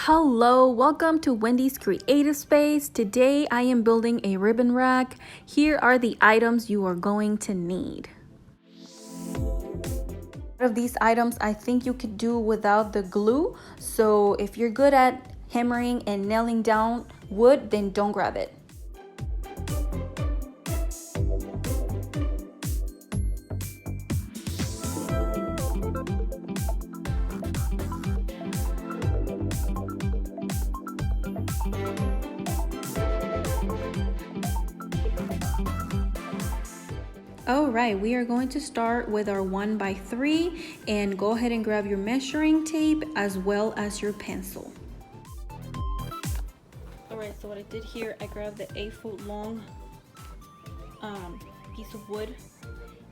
Hello, welcome to Wendy's Creative Space. Today I am building a ribbon rack. Here are the items you are going to need. Of these items, I think you could do without the glue. So if you're good at hammering and nailing down wood, then don't grab it. Alright, we are going to start with our 1x3 and go ahead and grab your measuring tape as well as your pencil. Alright, so what I did here, I grabbed the 8-foot long piece of wood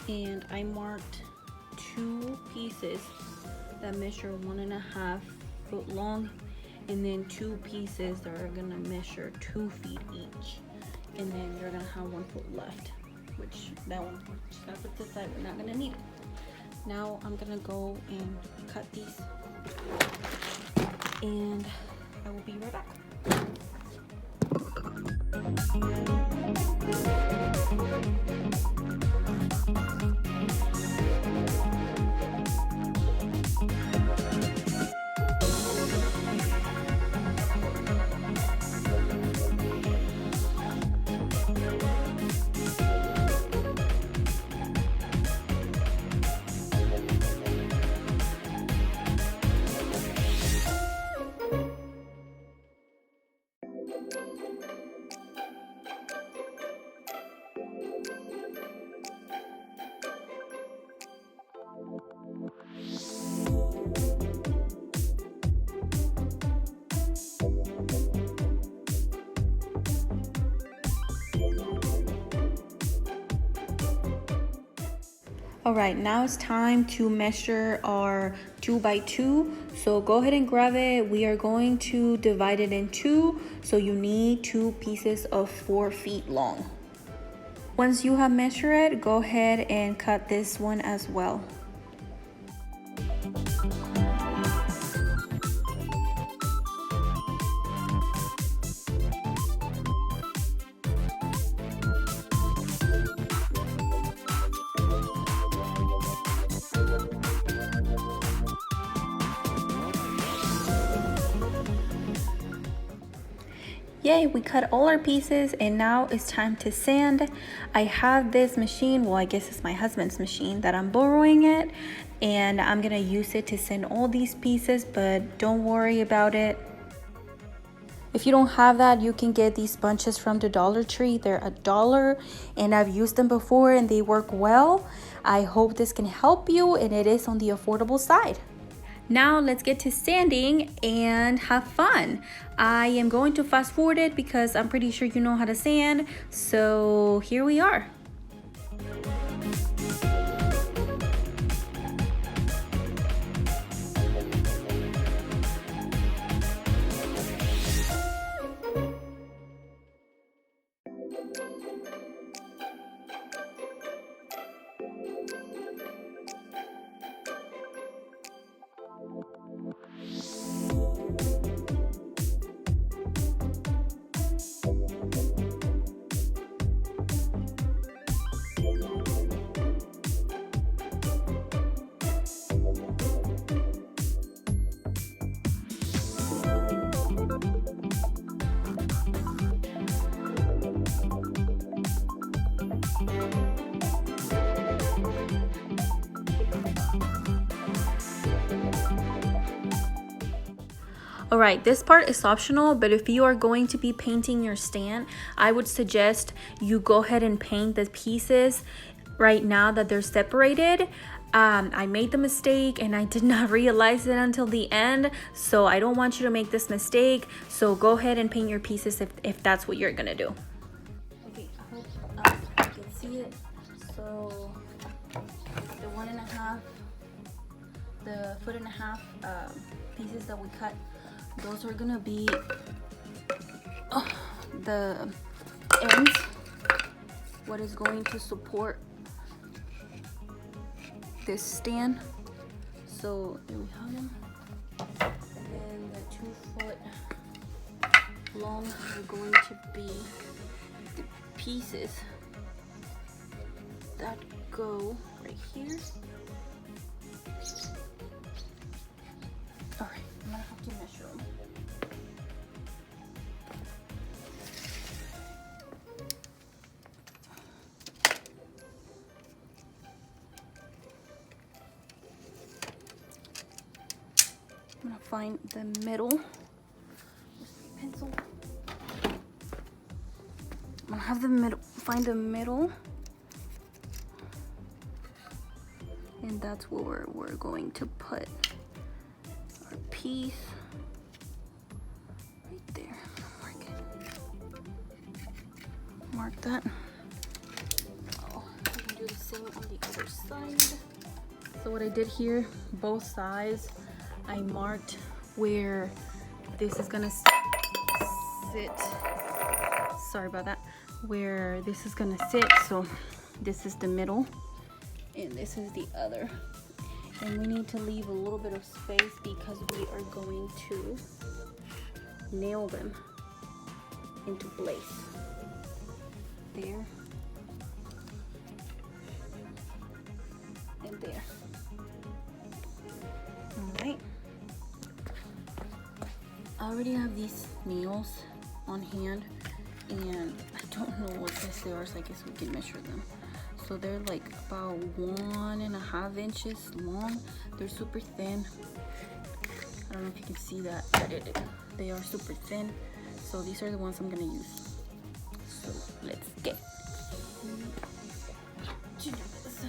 and I marked 2 pieces that measure 1.5 foot long and then 2 pieces that are gonna measure 2 feet each, and then you're gonna have 1 foot left. Which that one, just gonna put this aside, we're not gonna need it. Now I'm gonna go and cut these and I will be right back. All right, now it's time to measure our 2x2. So go ahead and grab it. We are going to divide it in 2. So you need 2 pieces of 4 feet long. Once you have measured it, go ahead and cut this one as well. Yay, we cut all our pieces and now it's time to sand. I have this machine, well I guess it's my husband's machine that I'm borrowing it, and I'm gonna use it to sand all these pieces, but don't worry about it. If you don't have that, you can get these bunches from the Dollar Tree. They're $1 and I've used them before and they work well. I hope this can help you and it is on the affordable side. Now let's get to sanding and have fun. I am going to fast forward it because I'm pretty sure you know how to sand. So here we are. Alright, this part is optional, but if you are going to be painting your stand, I would suggest you go ahead and paint the pieces right now that they're separated. I made the mistake and I did not realize it until the end, so I don't want you to make this mistake. So go ahead and paint your pieces if that's what you're gonna do. Okay, I hope you can see it. So the 1.5, the 1.5 pieces that we cut, those are gonna be the ends, what is going to support this stand. So here we have them. And then the 2 foot long are going to be the pieces that go right here. All right, I'm gonna have to measure them. I'm gonna find the middle. Where's my pencil? I'm gonna have the middle, find the middle. And that's where we're going to put our piece. Right there. Mark it. Mark that. Oh, we can do the same on the other side. So what I did here, both sides, I marked where this is gonna sit. Sorry about that. Where this is gonna sit. So this is the middle and this is the other. And we need to leave a little bit of space because we are going to nail them into place. There. And there. All right. I already have these nails on hand and I don't know what size they are, so I guess we can measure them. So they're like about 1.5 inches long. They're super thin. I don't know if you can see that. They are super thin. So these are the ones I'm gonna use. So let's get to do this.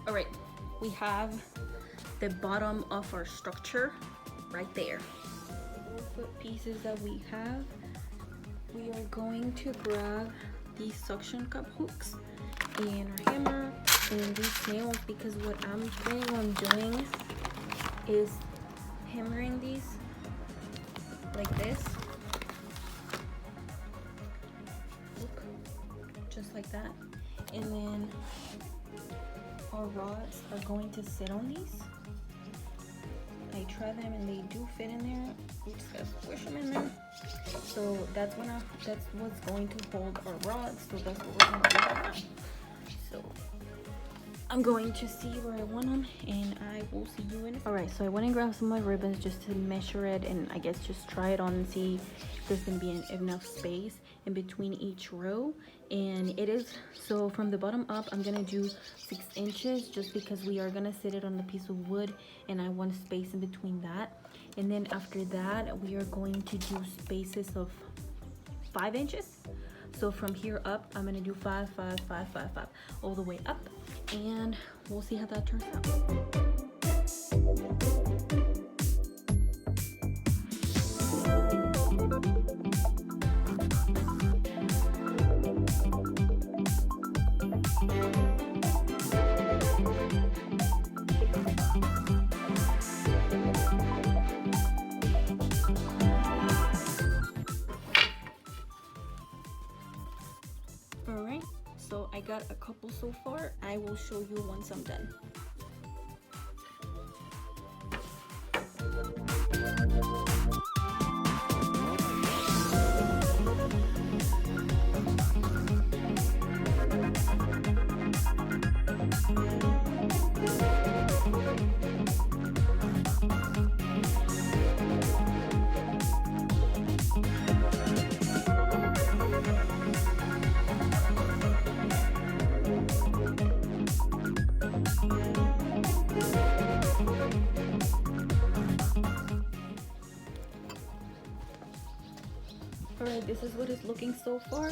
All right, we have the bottom of our structure right there. 4-foot pieces that we have. We are going to grab these suction cup hooks and our hammer and these nails, because what I'm planning on doing is hammering these like this. Look, just like that. And then our rods are going to sit on these. I try them and they do fit in there. We just gotta squish them in there. So that's what's going to hold our rods. So that's what we're gonna do right now. So I'm going to see where I want them and I will see you in a second. All right, so I went and grabbed some of my ribbons just to measure it and I guess just try it on and see if there's gonna be enough space in between each row. And it is, so from the bottom up, I'm gonna do 6 inches just because we are gonna sit it on a piece of wood and I want space in between that. And then after that, we are going to do spaces of 5 inches. So from here up, I'm gonna do 5, 5, 5, 5, 5, all the way up, and we'll see how that turns out. Alright, so I got a couple so far. I will show you once I'm done. this is what it's looking so far.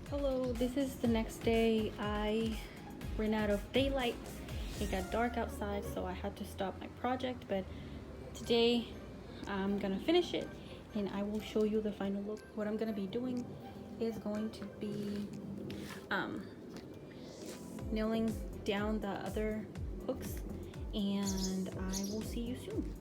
Hello, this is the next day. I ran out of daylight. It got dark outside, so I had to stop my project, but today I'm gonna finish it and I will show you the final look. What I'm gonna be doing is going to be nailing down the other hooks, and I will see you soon.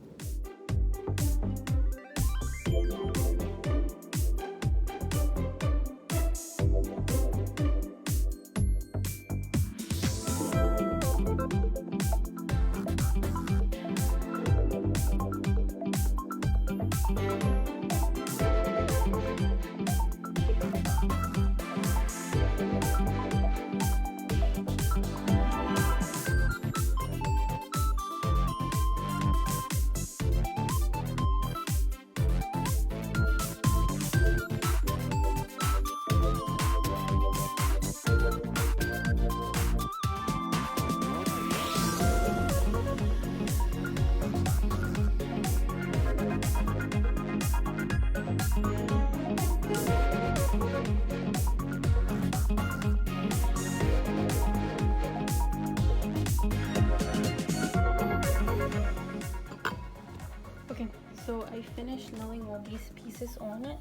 Okay, so I finished nailing all these pieces on it,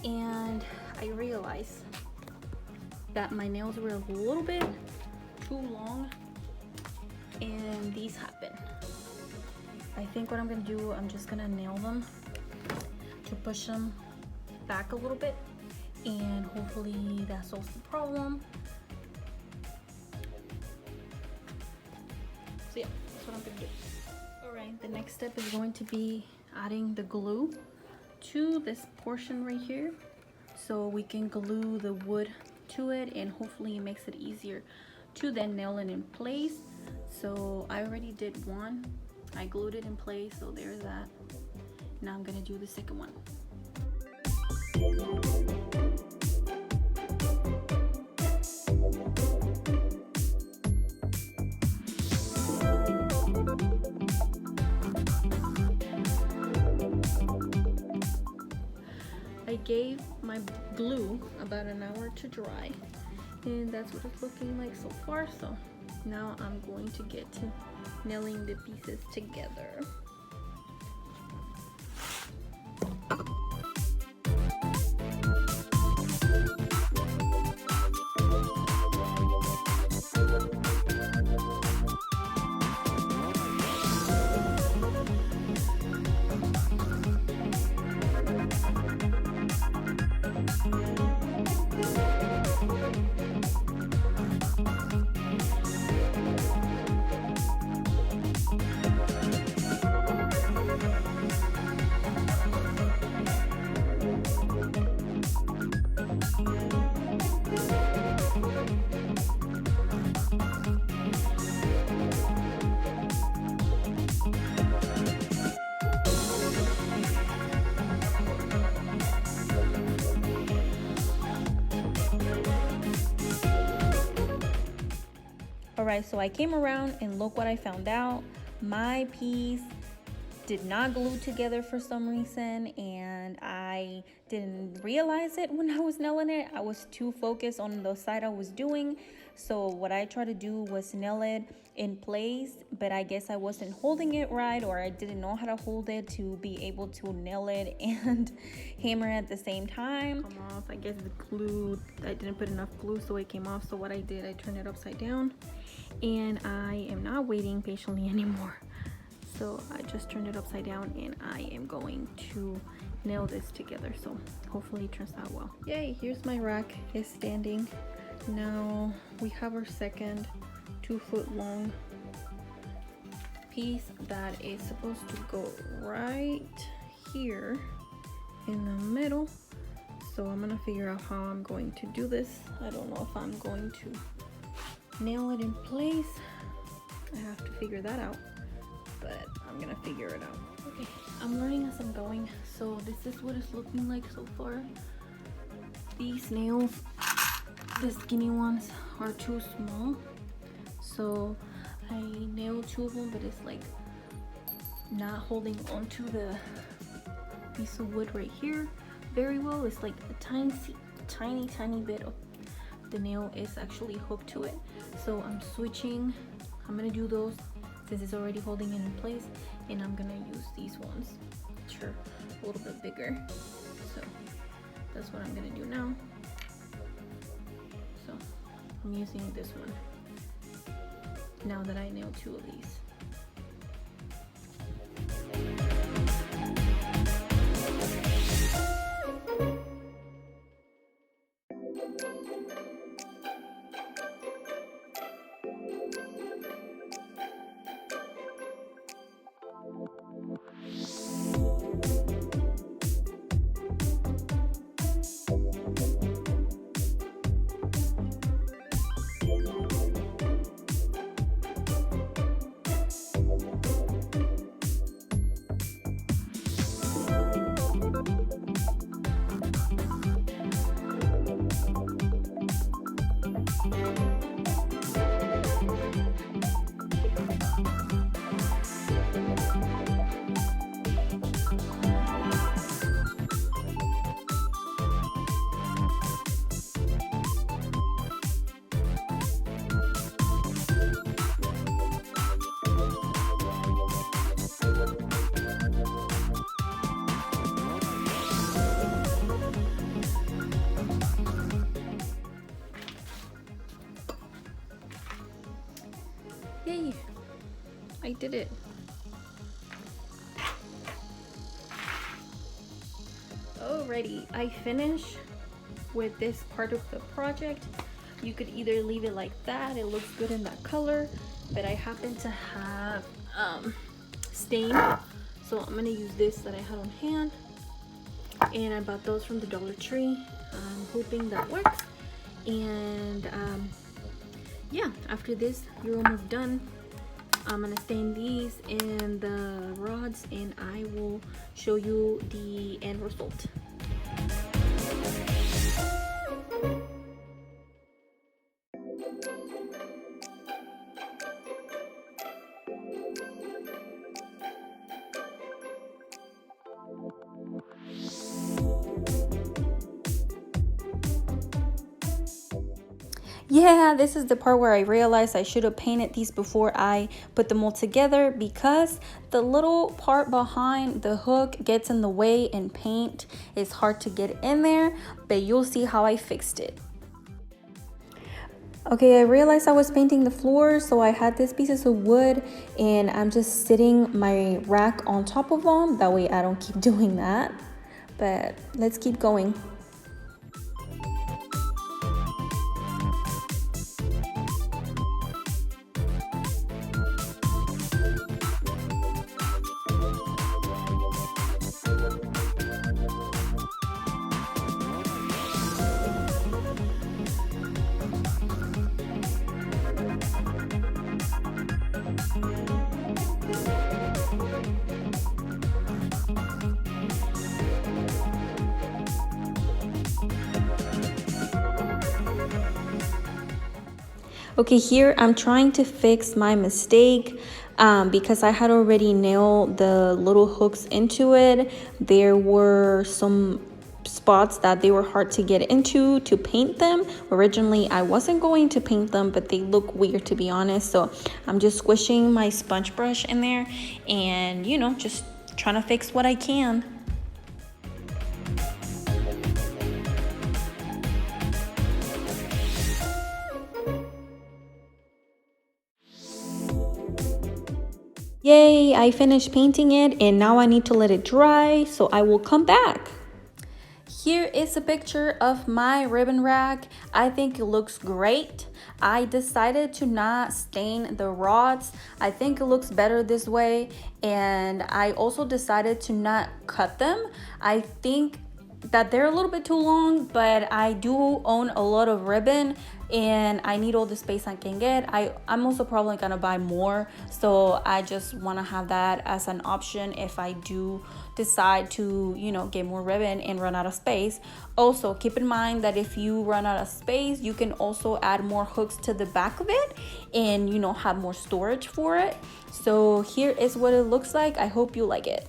and I realized that my nails were a little bit too long, and these happen. I think what I'm gonna do, I'm just gonna nail them to push them back a little bit, and hopefully that solves the problem. So yeah, that's what I'm gonna do. Alright, the next step is going to be adding the glue to this portion right here, so we can glue the wood to it, and hopefully it makes it easier to then nail it in place. So I already did one, I glued it in place, so there's that. Now I'm gonna do the second one. I gave my glue about an hour to dry, and that's what it's looking like so far. So now I'm going to get to nailing the pieces together. Alright, so I came around and look what I found out. My piece did not glue together for some reason, and I didn't realize it when I was nailing it. I was too focused on the side I was doing. So what I tried to do was nail it in place, but I guess I wasn't holding it right, or I didn't know how to hold it to be able to nail it and hammer at the same time. Come off, I guess the glue, I didn't put enough glue, so it came off. So what I did, I turned it upside down, and I am not waiting patiently anymore. So I just turned it upside down, and I am going to nail this together. So hopefully it turns out well. Yay, here's my rack. It's standing. Now we have our second 2-foot long piece that is supposed to go right here in the middle. So I'm gonna figure out how I'm going to do this. I don't know if I'm going to nail it in place. I have to figure that out, but I'm gonna figure it out. Okay, I'm learning as I'm going. So this is what it's looking like so far. These nails the skinny ones are too small, so I nailed 2 of them, but it's like not holding onto the piece of wood right here very well. It's like a tiny bit of the nail is actually hooked to it, so I'm switching. I'm gonna do those since it's already holding it in place, and I'm gonna use these ones which are a little bit bigger. So that's what I'm gonna do now. So I'm using this one now that I nailed 2 of these. Yay! I did it. Alrighty, I finished with this part of the project. You could either leave it like that, it looks good in that color, but I happen to have stain, so I'm gonna use this that I had on hand, and I bought those from the Dollar Tree. I'm hoping that works, and yeah, after this you're almost done. I'm gonna stain these and the rods, and I will show you the end result. Yeah, this is the part where I realized I should have painted these before I put them all together, because the little part behind the hook gets in the way and paint is hard to get in there, but you'll see how I fixed it. Okay, I realized I was painting the floor, so I had these pieces of wood and I'm just sitting my rack on top of them. That way I don't keep doing that, but let's keep going. Okay, here I'm trying to fix my mistake because I had already nailed the little hooks into it. There were some spots that they were hard to get into to paint them. Originally, I wasn't going to paint them, but they look weird, to be honest. So I'm just squishing my sponge brush in there and, you know, just trying to fix what I can. Yay, I finished painting it and now I need to let it dry, so I will come back. Here is a picture of my ribbon rack. I think it looks great. I decided to not stain the rods. I think it looks better this way, and I also decided to not cut them. I think that they're a little bit too long, but I do own a lot of ribbon and I need all the space I can get. I'm also probably gonna buy more, so I just want to have that as an option if I do decide to, you know, get more ribbon and run out of space. Also, keep in mind that if you run out of space, you can also add more hooks to the back of it and, you know, have more storage for it. So here is what it looks like. I hope you like it.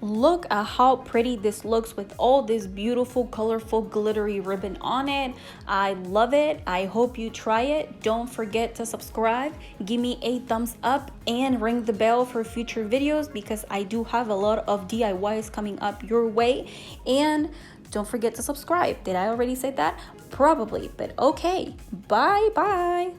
Look at how pretty this looks with all this beautiful, colorful, glittery ribbon on it. I love it. I hope you try it. Don't forget to subscribe, give me a thumbs up, and ring the bell for future videos because I do have a lot of DIYs coming up your way. And don't forget to subscribe. Did I already say that? Probably, but okay. Bye bye.